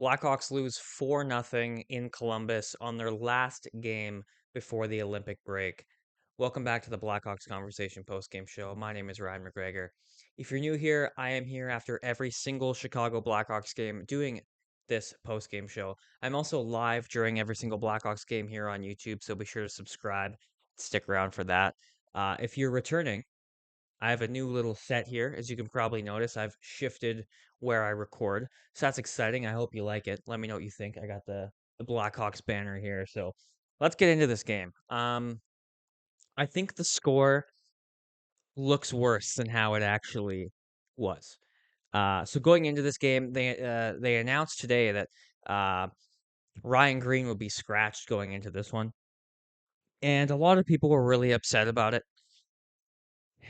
Blackhawks lose 4-0 in Columbus on their last game before the Olympic break. Welcome back to the Blackhawks Conversation postgame show. My name is Ryan McGregor. If you're new here, I am here after every single Chicago Blackhawks game doing this postgame show. I'm also live during every single Blackhawks game here on YouTube, so be sure to subscribe. Stick around for that. If you're returning, I have a new little set here. As you can probably notice, I've shifted where I record. So that's exciting. I hope you like it. Let me know what you think. I got the Blackhawks banner here. So let's get into this game. I think the score looks worse than how it actually was. So going into this game, they announced today that Ryan Green would be scratched going into this one. And a lot of people were really upset about it.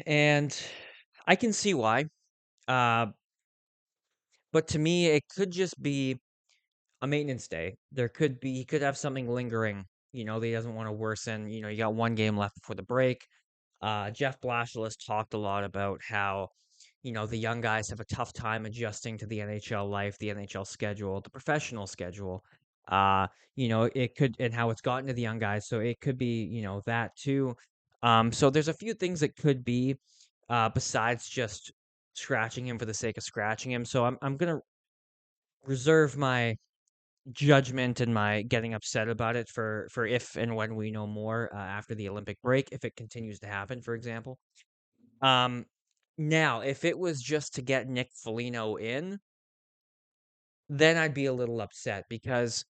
And I can see why. Uh, but to me, it could just be a maintenance day. He could have something lingering. He doesn't want to worsen. You got one game left before the break. Jeff Blashill has talked a lot about how, the young guys have a tough time adjusting to the NHL life, the NHL schedule, the professional schedule. It could, and how it's gotten to the young guys. So it could be, that too. So there's a few things that could be, besides just scratching him for the sake of scratching him. So I'm gonna reserve my judgment and my getting upset about it for if and when we know more after the Olympic break, if it continues to happen, for example. Um, Now, if it was just to get Nick Foligno in, then I'd be a little upset because,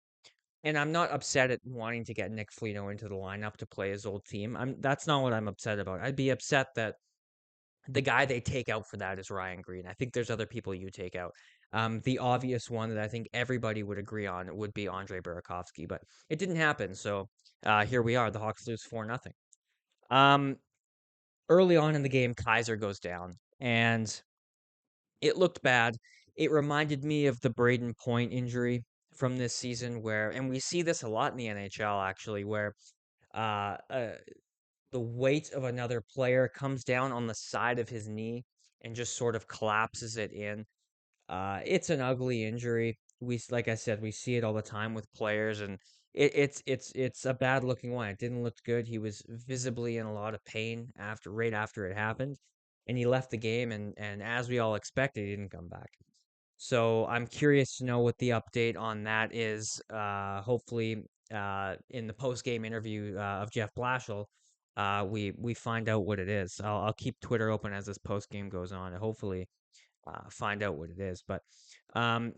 and I'm not upset at wanting to get Nick Foligno into the lineup to play his old team. That's not what I'm upset about. I'd be upset that the guy they take out for that is Ryan Green. I think there's other people you take out. The obvious one that I think everybody would agree on would be Andre Burakovsky, but it didn't happen. So here we are. The Hawks lose 4-0. Um, Early on in the game, Kaiser goes down, and it looked bad. It reminded me of the Braden Point injury from this season, and we see this a lot in the NHL actually, where uh, uh, the weight of another player comes down on the side of his knee and just sort of collapses it in. It's an ugly injury. Like I said, we see it all the time with players, and it's a bad looking one. It didn't look good. He was visibly in a lot of pain right after it happened, and he left the game. And as we all expected, he didn't come back. So I'm curious to know what the update on that is. Hopefully, in the post game interview of Jeff Blashill, we find out what it is. I'll keep Twitter open as this post game goes on, and hopefully find out what it is. But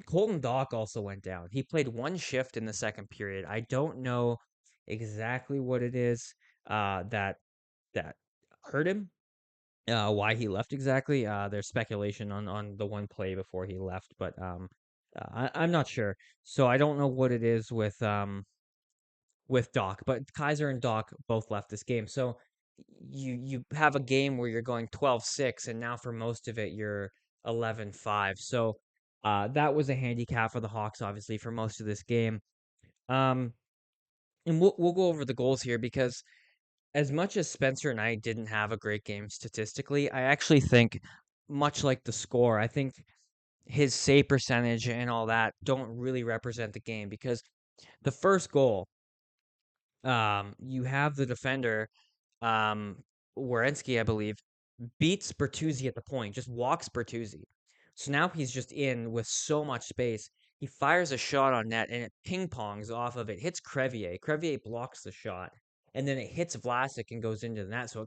Colton Dock also went down. He played one shift in the second period. I don't know exactly what it is that hurt him. Why he left exactly? There's speculation on the one play before he left, but I'm not sure. So I don't know what it is with Doc, but Kaiser and Doc both left this game. So you have a game where you're going 12-6, and now for most of it you're 11-5. So that was a handicap for the Hawks, obviously, for most of this game. Um, and we'll go over the goals here because as much as Spencer Knight didn't have a great game statistically, I actually think, much like the score, I think his save percentage and all that don't really represent the game because the first goal, you have the defender, um, Werenski, I believe, beats Bertuzzi at the point, just walks Bertuzzi. So now he's just in with so much space. He fires a shot on net and it ping pongs off of it, hits Crevier. Crevier blocks the shot, and then it hits Vlasic and goes into the net. So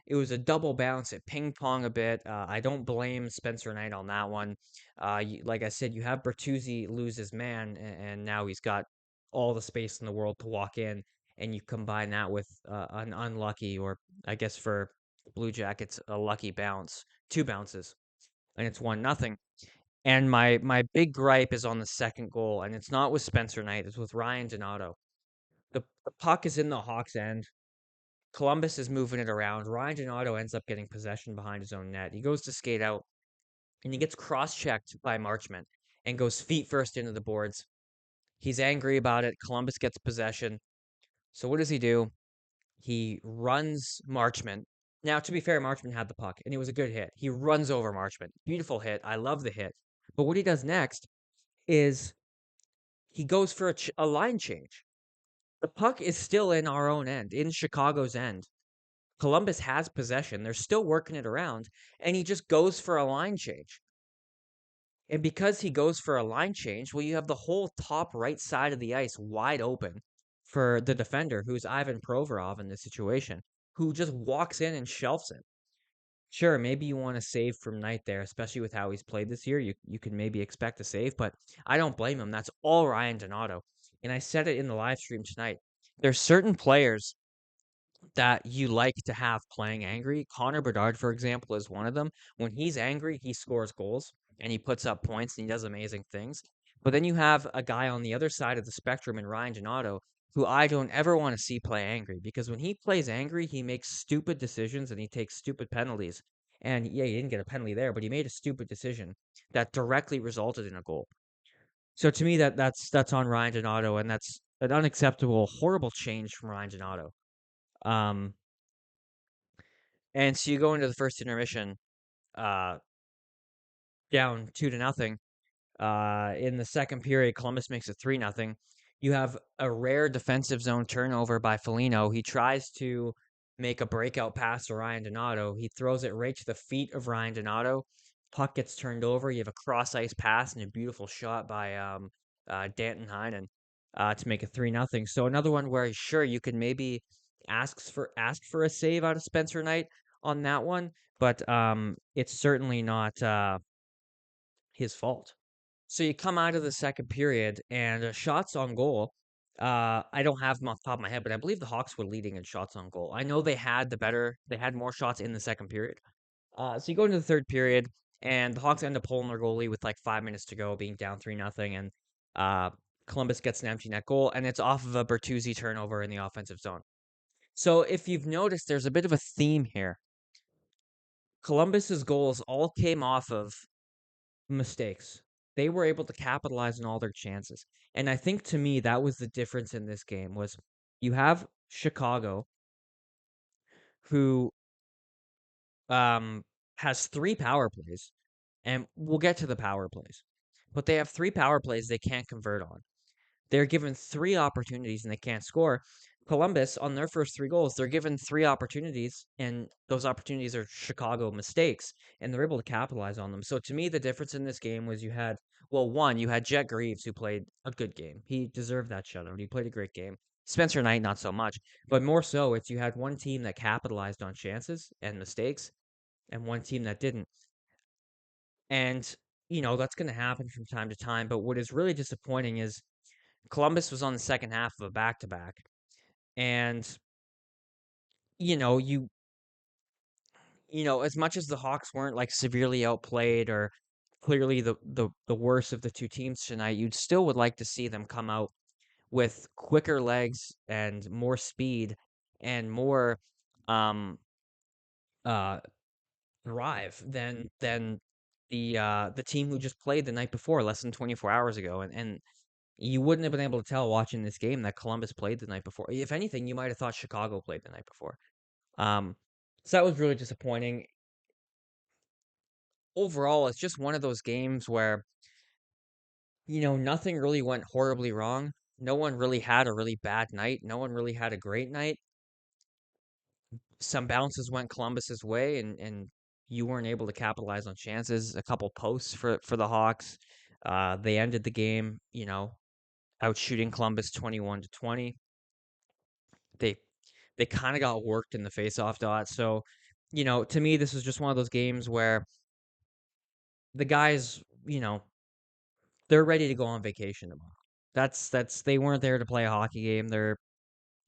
it was a double bounce. It ping pong a bit. I don't blame Spencer Knight on that one. Like I said, you have Bertuzzi lose his man, and now he's got all the space in the world to walk in, and you combine that with an unlucky, or I guess for Blue Jackets, a lucky bounce, two bounces, and it's 1-0. And my big gripe is on the second goal, and it's not with Spencer Knight, it's with Ryan Donato. The puck is in the Hawks' end. Columbus is moving it around. Ryan Donato ends up getting possession behind his own net. He goes to skate out, and he gets cross-checked by Marchment and goes feet first into the boards. He's angry about it. Columbus gets possession. So what does he do? He runs Marchment. Now, to be fair, Marchment had the puck, and it was a good hit. He runs over Marchment. Beautiful hit. I love the hit. But what he does next is he goes for a line change. The puck is still in our own end, in Chicago's end. Columbus has possession. They're still working it around, and he just goes for a line change. And because he goes for a line change, well, you have the whole top right side of the ice wide open for the defender, who's Ivan Provorov in this situation, who just walks in and shelves it. Sure, maybe you want to save from Knight there, especially with how he's played this year. You can maybe expect a save, but I don't blame him. That's all Ryan Donato. And I said it in the live stream tonight. There's certain players that you like to have playing angry. Connor Bedard, for example, is one of them. When he's angry, he scores goals and he puts up points and he does amazing things. But then you have a guy on the other side of the spectrum in Ryan Donato who I don't ever want to see play angry, because when he plays angry, he makes stupid decisions and he takes stupid penalties. And yeah, he didn't get a penalty there, but he made a stupid decision that directly resulted in a goal. So to me, that's on Ryan Donato, and that's an unacceptable, horrible change from Ryan Donato. Um, And so you go into the first intermission, uh, down 2-0. In the second period, Columbus makes it 3-0. You have a rare defensive zone turnover by Foligno. He tries to make a breakout pass to Ryan Donato. He throws it right to the feet of Ryan Donato. Puck gets turned over. You have a cross ice pass and a beautiful shot by Danton Heinen to make it 3-0. So another one where sure you could maybe ask for a save out of Spencer Knight on that one, but it's certainly not his fault. So you come out of the second period and shots on goal. I don't have them off the top of my head, but I believe the Hawks were leading in shots on goal. I know they had more shots in the second period. So you go into the third period, and the Hawks end up pulling their goalie with like 5 minutes to go, being down 3-0, and uh, Columbus gets an empty net goal, and it's off of a Bertuzzi turnover in the offensive zone. So if you've noticed, there's a bit of a theme here. Columbus's goals all came off of mistakes. They were able to capitalize on all their chances. And I think to me that was the difference in this game was you have Chicago who um has 3 power plays, and we'll get to the power plays. But they have 3 power plays they can't convert on. They're given 3 opportunities and they can't score. Columbus, on their first 3 goals, they're given 3 opportunities, and those opportunities are Chicago mistakes, and they're able to capitalize on them. So to me, the difference in this game was you had Jet Greaves, who played a good game. He deserved that shutout. He played a great game. Spencer Knight, not so much. But more so, it's you had one team that capitalized on chances and mistakes, and one team that didn't. And, that's going to happen from time to time. But what is really disappointing is Columbus was on the second half of a back-to-back. And, you know, you as much as the Hawks weren't like severely outplayed or clearly the worst of the two teams tonight, you'd still would like to see them come out with quicker legs and more speed and more um uh drive than the team who just played the night before, less than 24 hours ago. And you wouldn't have been able to tell watching this game that Columbus played the night before. If anything, you might have thought Chicago played the night before. Um, so that was really disappointing. Overall, it's just one of those games where, nothing really went horribly wrong. No one really had a really bad night. No one really had a great night. Some bounces went Columbus's way, and you weren't able to capitalize on chances. A couple posts for the Hawks. They ended the game, out shooting Columbus 21-20. They they kind of got worked in the faceoff dot. So, to me, this was just one of those games where the guys, they're ready to go on vacation tomorrow. That's they weren't there to play a hockey game. They're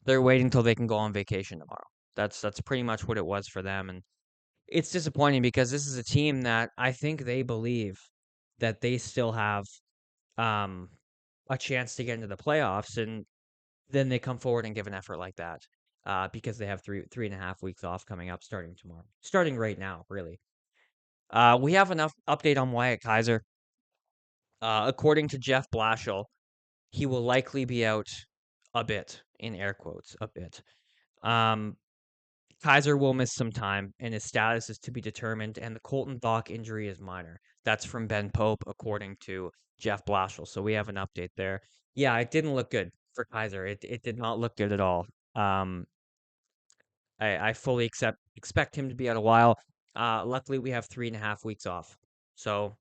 waiting until they can go on vacation tomorrow. That's pretty much what it was for them, and it's disappointing because this is a team that I think they believe that they still have um a chance to get into the playoffs, and then they come forward and give an effort like that because they have 3.5 weeks off coming up starting tomorrow, starting right now, really. We have enough update on Wyatt Kaiser. According to Jeff Blashill, he will likely be out a bit, in air quotes, a bit. Um, Kaiser will miss some time, and his status is to be determined, and the Colton Bach injury is minor. That's from Ben Pope, according to Jeff Blashill. So we have an update there. Yeah, it didn't look good for Kaiser. It did not look good at all. Um, I fully expect him to be out a while. Luckily, we have 3.5 weeks off. So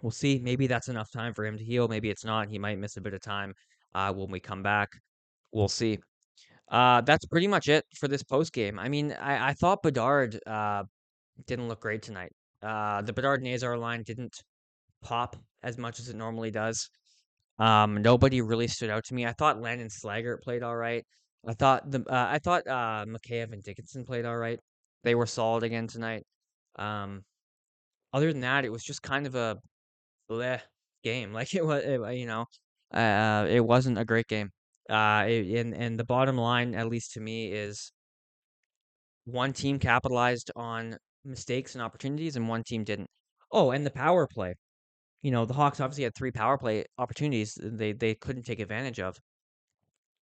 we'll see. Maybe that's enough time for him to heal. Maybe it's not. He might miss a bit of time when we come back. We'll see. That's pretty much it for this post game. I mean, I thought Bedard didn't look great tonight. The Bedard Nazar line didn't pop as much as it normally does. Nobody really stood out to me. I thought Landon Slaggert played all right. I thought Mikheyev and Dickinson played all right. They were solid again tonight. Um, Other than that, it was just kind of a bleh game. Like it wasn't a great game. And the bottom line, at least to me, is one team capitalized on mistakes and opportunities, and one team didn't. Oh, and the power play. The Hawks obviously had 3 power play opportunities they couldn't take advantage of.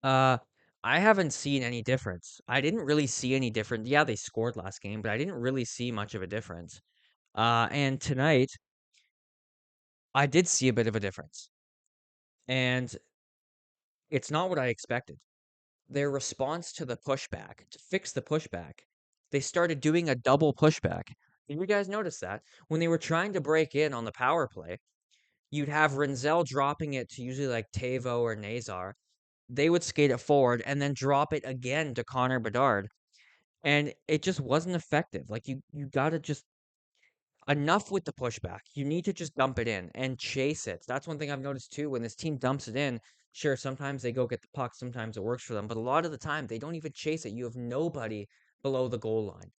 Uh, I haven't seen any difference. I didn't really see any difference. Yeah, they scored last game, but I didn't really see much of a difference. And tonight, I did see a bit of a difference. And it's not what I expected. Their response to the pushback, to fix the pushback, they started doing a double pushback. Did you guys notice that? When they were trying to break in on the power play, you'd have Renzel dropping it to usually like Tavo or Nazar. They would skate it forward and then drop it again to Connor Bedard. And it just wasn't effective. Like you gotta just enough with the pushback. You need to just dump it in and chase it. That's one thing I've noticed too. When this team dumps it in, sure, sometimes they go get the puck, sometimes it works for them, but a lot of the time they don't even chase it. You have nobody below the goal line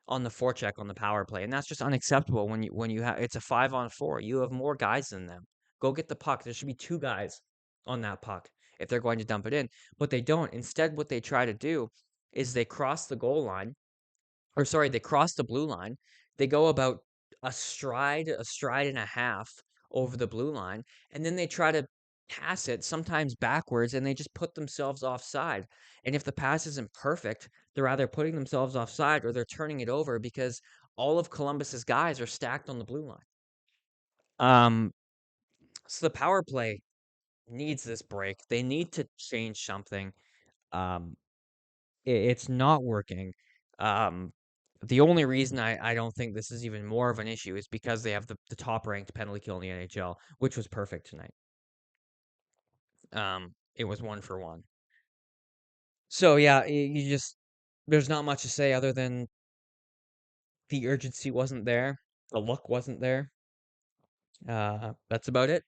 on the forecheck on the power play, and that's just unacceptable when you have it's a 5-on-4. You have more guys than them. Go get the puck. There should be 2 guys on that puck if they're going to dump it in, but they don't. Instead, what they try to do is they cross the goal line, or sorry, they cross the blue line. They go about a stride and a half over the blue line, and then they try to pass it, sometimes backwards, and they just put themselves offside. And if the pass isn't perfect, they're either putting themselves offside or they're turning it over because all of Columbus's guys are stacked on the blue line. Um, so the power play needs this break. They need to change something. Um, it's not working. Um, the only reason I don't think this is even more of an issue is because they have the top ranked penalty kill in the NHL, which was perfect tonight. It was 1 for 1. So yeah, you just there's not much to say other than the urgency wasn't there, the look wasn't there. That's about it.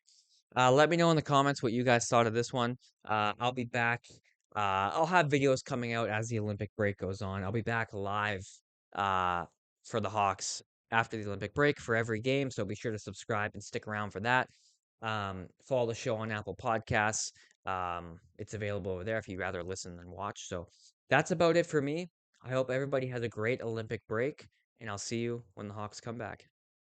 Let me know in the comments what you guys thought of this one. I'll be back. I'll have videos coming out as the Olympic break goes on. I'll be back live uh, for the Hawks after the Olympic break for every game. So be sure to subscribe and stick around for that. Follow the show on Apple Podcasts. It's available over there if you'd rather listen than watch. So that's about it for me. I hope everybody has a great Olympic break, and I'll see you when the Hawks come back.